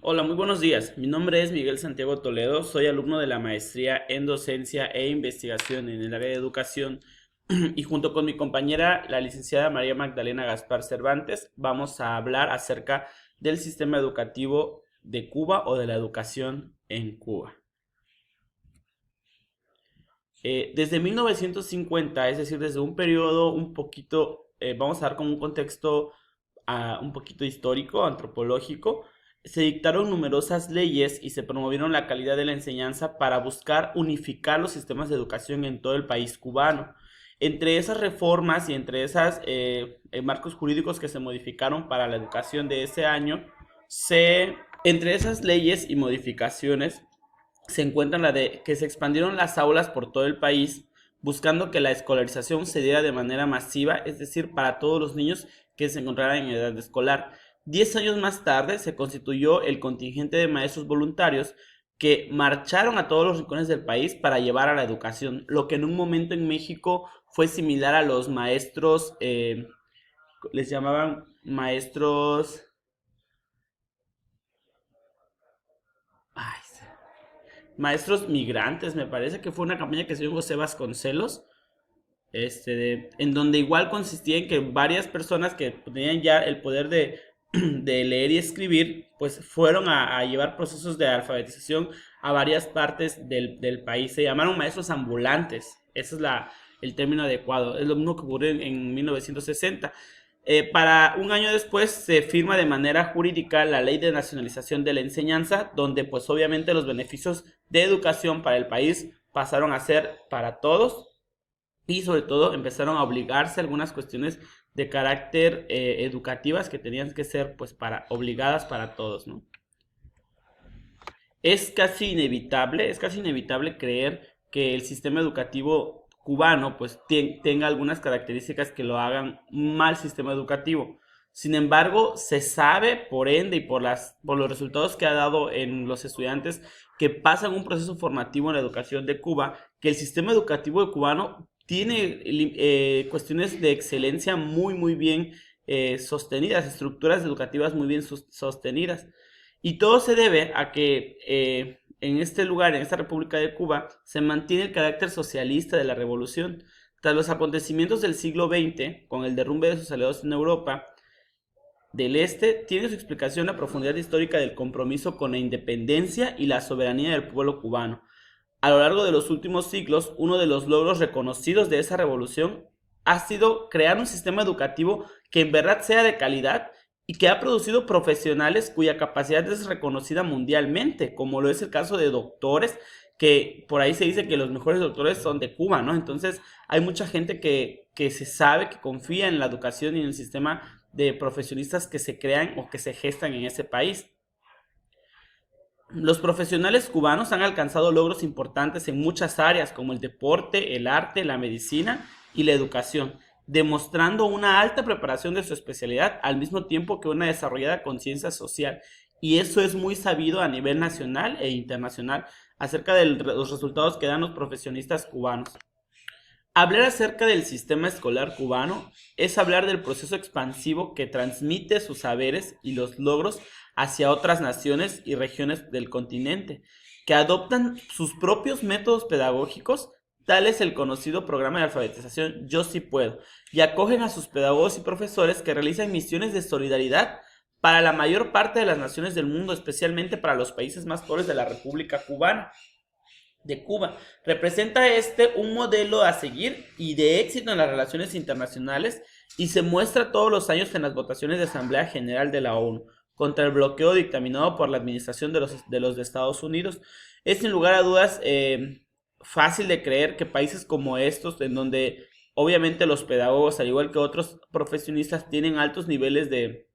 Hola, muy buenos días. Mi nombre es Miguel Santiago Toledo. Soy alumno de la maestría en docencia e investigación en el área de educación y junto con mi compañera, la licenciada María Magdalena Gaspar Cervantes, vamos a hablar acerca del sistema educativo de Cuba o de la educación en Cuba. Desde 1950, es decir, desde un periodo un poquito, vamos a dar como un contexto un poquito histórico, antropológico, se dictaron numerosas leyes y se promovieron la calidad de la enseñanza para buscar unificar los sistemas de educación en todo el país cubano. Entre esas reformas y entre esos marcos jurídicos que se modificaron para la educación de ese año, entre esas leyes y modificaciones se encuentra la de que se expandieron las aulas por todo el país, buscando que la escolarización se diera de manera masiva, es decir, para todos los niños que se encontraran en edad escolar. 10 años más tarde se constituyó el contingente de maestros voluntarios que marcharon a todos los rincones del país para llevar a la educación, lo que en un momento en México fue similar a los maestros, les llamaban maestros, ay, maestros migrantes, me parece que fue una campaña que se dio José Vasconcelos, en donde igual consistía en que varias personas que tenían ya el poder de leer y escribir, pues fueron a llevar procesos de alfabetización a varias partes del país. Se llamaron maestros ambulantes, ese es el término adecuado. Es lo mismo que ocurrió en 1960. Para un año después se firma de manera jurídica la Ley de Nacionalización de la Enseñanza, donde pues obviamente los beneficios de educación para el país pasaron a ser para todos y sobre todo empezaron a obligarse a algunas cuestiones de carácter educativas que tenían que ser pues para obligadas para todos, ¿no? Es casi inevitable creer que el sistema educativo cubano pues tenga algunas características que lo hagan un mal sistema educativo. Sin embargo, se sabe por ende y por los resultados que ha dado en los estudiantes que pasan un proceso formativo en la educación de Cuba, que el sistema educativo cubano tiene cuestiones de excelencia muy bien sostenidas, estructuras educativas muy bien sostenidas. Y todo se debe a que en este lugar, en esta República de Cuba, se mantiene el carácter socialista de la revolución. Tras los acontecimientos del siglo XX, con el derrumbe de sus aliados en Europa del Este, tiene su explicación la profundidad histórica del compromiso con la independencia y la soberanía del pueblo cubano. A lo largo de los últimos siglos, uno de los logros reconocidos de esa revolución ha sido crear un sistema educativo que en verdad sea de calidad y que ha producido profesionales cuya capacidad es reconocida mundialmente, como lo es el caso de doctores, que por ahí se dice que los mejores doctores son de Cuba, ¿no? Entonces hay mucha gente que se sabe, que confía en la educación y en el sistema de profesionistas que se crean o que se gestan en ese país. Los profesionales cubanos han alcanzado logros importantes en muchas áreas como el deporte, el arte, la medicina y la educación, demostrando una alta preparación de su especialidad al mismo tiempo que una desarrollada conciencia social. Y eso es muy sabido a nivel nacional e internacional acerca de los resultados que dan los profesionistas cubanos. Hablar acerca del sistema escolar cubano es hablar del proceso expansivo que transmite sus saberes y los logros hacia otras naciones y regiones del continente, que adoptan sus propios métodos pedagógicos, tal es el conocido programa de alfabetización Yo sí puedo, y acogen a sus pedagogos y profesores que realizan misiones de solidaridad para la mayor parte de las naciones del mundo, especialmente para los países más pobres de la República Cubana de Cuba. Representa un modelo a seguir y de éxito en las relaciones internacionales y se muestra todos los años en las votaciones de Asamblea General de la ONU contra el bloqueo dictaminado por la administración de los de Estados Unidos. Es sin lugar a dudas fácil de creer que países como estos, en donde obviamente los pedagogos, al igual que otros profesionistas, tienen altos niveles de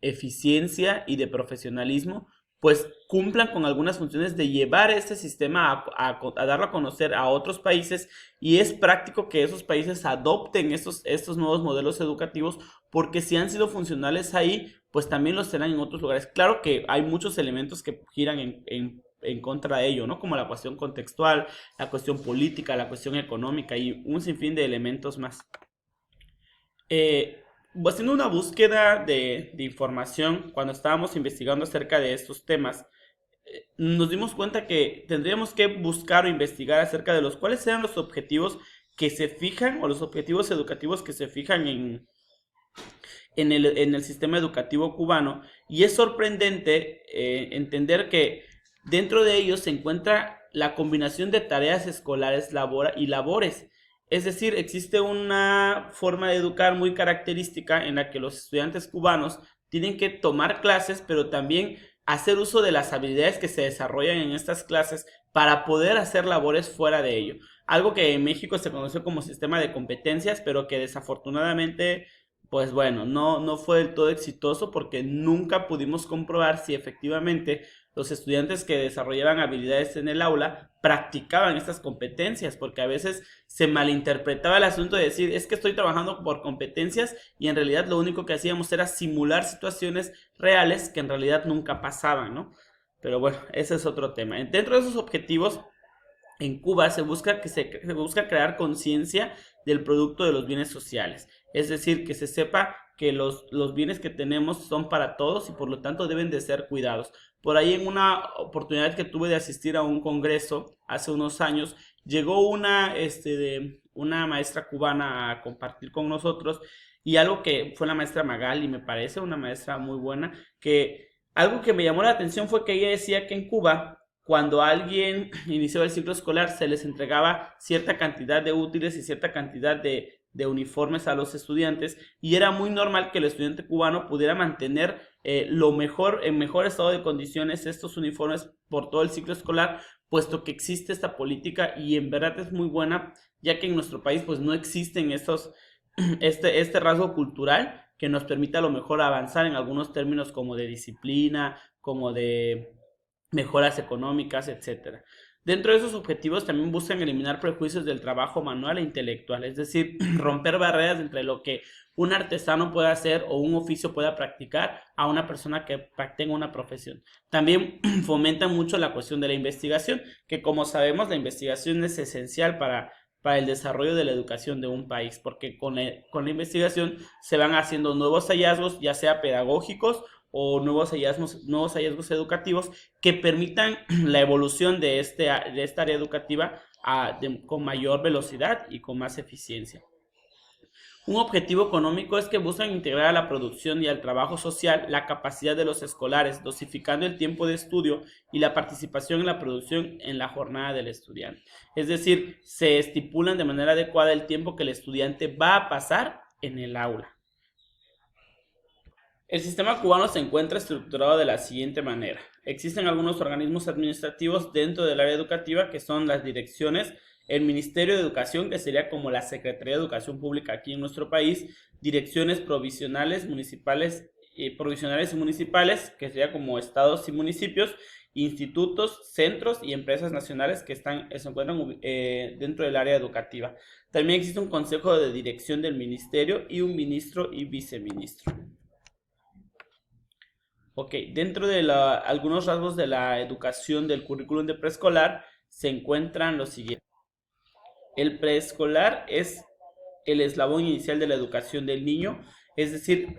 eficiencia y de profesionalismo, pues cumplan con algunas funciones de llevar este sistema a darlo a conocer a otros países y es práctico que esos países adopten estos nuevos modelos educativos porque si han sido funcionales ahí, pues también los serán en otros lugares. Claro que hay muchos elementos que giran en contra de ello, ¿no? Como la cuestión contextual, la cuestión política, la cuestión económica y un sinfín de elementos más. haciendo una búsqueda de información, cuando estábamos investigando acerca de estos temas, nos dimos cuenta que tendríamos que buscar o investigar acerca de los cuáles eran los objetivos que se fijan o los objetivos educativos que se fijan en el sistema educativo cubano. Y es sorprendente entender que dentro de ellos se encuentra la combinación de tareas escolares y labores. Es decir, existe una forma de educar muy característica en la que los estudiantes cubanos tienen que tomar clases, pero también hacer uso de las habilidades que se desarrollan en estas clases para poder hacer labores fuera de ello. Algo que en México se conoció como sistema de competencias, pero que desafortunadamente, pues bueno, no fue del todo exitoso porque nunca pudimos comprobar si efectivamente los estudiantes que desarrollaban habilidades en el aula practicaban estas competencias, porque a veces se malinterpretaba el asunto de decir, es que estoy trabajando por competencias y en realidad lo único que hacíamos era simular situaciones reales que en realidad nunca pasaban, ¿no? Pero bueno, ese es otro tema. Dentro de esos objetivos, en Cuba se busca crear conciencia del producto de los bienes sociales, es decir, que se sepa que los bienes que tenemos son para todos y por lo tanto deben de ser cuidados. Por ahí en una oportunidad que tuve de asistir a un congreso hace unos años, llegó una maestra cubana a compartir con nosotros y algo que fue la maestra Magali, me parece, una maestra muy buena, que algo que me llamó la atención fue que ella decía que en Cuba cuando alguien inició el ciclo escolar se les entregaba cierta cantidad de útiles y cierta cantidad de uniformes a los estudiantes y era muy normal que el estudiante cubano pudiera mantener en mejor estado de condiciones estos uniformes por todo el ciclo escolar, puesto que existe esta política y en verdad es muy buena, ya que en nuestro país pues no existen este rasgo cultural que nos permita a lo mejor avanzar en algunos términos como de disciplina, como de mejoras económicas, etcétera. Dentro de esos objetivos también buscan eliminar prejuicios del trabajo manual e intelectual, es decir, romper barreras entre lo que un artesano puede hacer o un oficio pueda practicar a una persona que tenga una profesión. También fomentan mucho la cuestión de la investigación, que como sabemos la investigación es esencial para el desarrollo de la educación de un país, porque con la investigación se van haciendo nuevos hallazgos, ya sea pedagógicos o nuevos hallazgos educativos que permitan la evolución de esta área educativa con mayor velocidad y con más eficiencia. Un objetivo económico es que buscan integrar a la producción y al trabajo social la capacidad de los escolares, dosificando el tiempo de estudio y la participación en la producción en la jornada del estudiante. Es decir, se estipulan de manera adecuada el tiempo que el estudiante va a pasar en el aula. El sistema cubano se encuentra estructurado de la siguiente manera. Existen algunos organismos administrativos dentro del área educativa que son las direcciones, el Ministerio de Educación, que sería como la Secretaría de Educación Pública aquí en nuestro país, direcciones provisionales y municipales, que sería como estados y municipios, institutos, centros y empresas nacionales que se encuentran dentro del área educativa. También existe un consejo de dirección del ministerio y un ministro y viceministro. Ok, dentro de algunos rasgos de la educación del currículum de preescolar se encuentran los siguientes. El preescolar es el eslabón inicial de la educación del niño, es decir,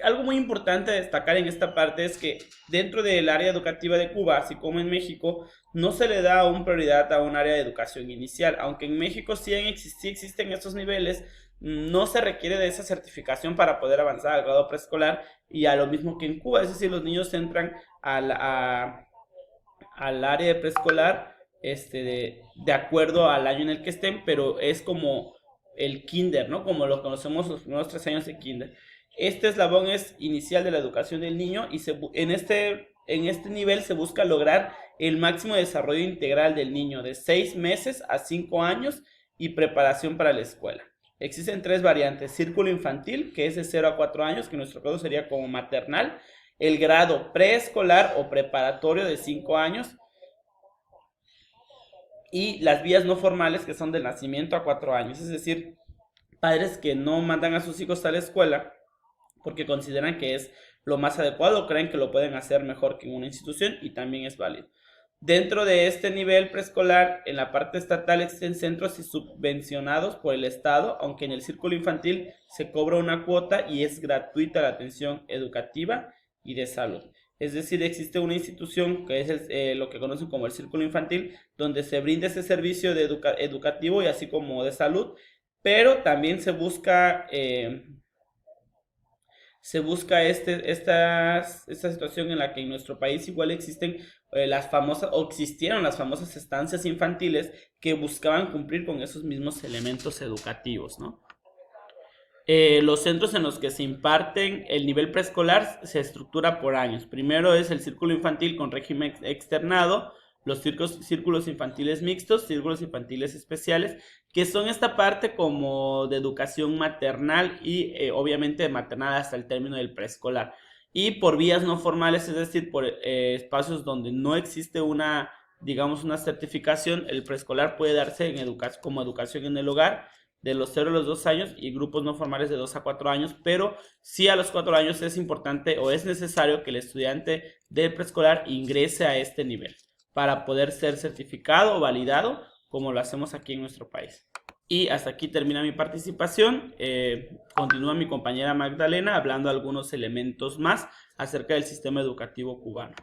algo muy importante a destacar en esta parte es que dentro del área educativa de Cuba, así como en México, no se le da prioridad a un área de educación inicial, aunque en México sí existen estos niveles, no se requiere de esa certificación para poder avanzar al grado preescolar y a lo mismo que en Cuba, es decir, los niños entran al área de preescolar de acuerdo al año en el que estén, pero es como el kinder, ¿no? Como lo conocemos los primeros 3 años de kinder. Este eslabón es inicial de la educación del niño y en este nivel se busca lograr el máximo desarrollo integral del niño de 6 meses a 5 años y preparación para la escuela. Existen 3 variantes: círculo infantil, que es de 0 a 4 años, que en nuestro caso sería como maternal, el grado preescolar o preparatorio de 5 años, y las vías no formales, que son del nacimiento a 4 años, es decir, padres que no mandan a sus hijos a la escuela porque consideran que es lo más adecuado o creen que lo pueden hacer mejor que en una institución, y también es válido. Dentro de este nivel preescolar, en la parte estatal existen centros subvencionados por el Estado, aunque en el círculo infantil se cobra una cuota y es gratuita la atención educativa y de salud. Es decir, existe una institución que es lo que conocen como el círculo infantil, donde se brinda ese servicio de educativo y así como de salud, pero también se busca esta situación en la que en nuestro país igual existen las famosas, o existieron las famosas estancias infantiles que buscaban cumplir con esos mismos elementos educativos, ¿no? Los centros en los que se imparten el nivel preescolar se estructura por años. Primero es el círculo infantil con régimen externado, los círculos infantiles mixtos, círculos infantiles especiales, que son esta parte como de educación maternal y obviamente maternal hasta el término del preescolar. Y por vías no formales, es decir, por espacios donde no existe digamos, una certificación, el preescolar puede darse como educación en el hogar de los 0 a los 2 años y grupos no formales de 2 a 4 años, pero sí a los 4 años es importante o es necesario que el estudiante del preescolar ingrese a este nivel para poder ser certificado o validado como lo hacemos aquí en nuestro país. Y hasta aquí termina mi participación. Continúa mi compañera Magdalena hablando algunos elementos más acerca del sistema educativo cubano.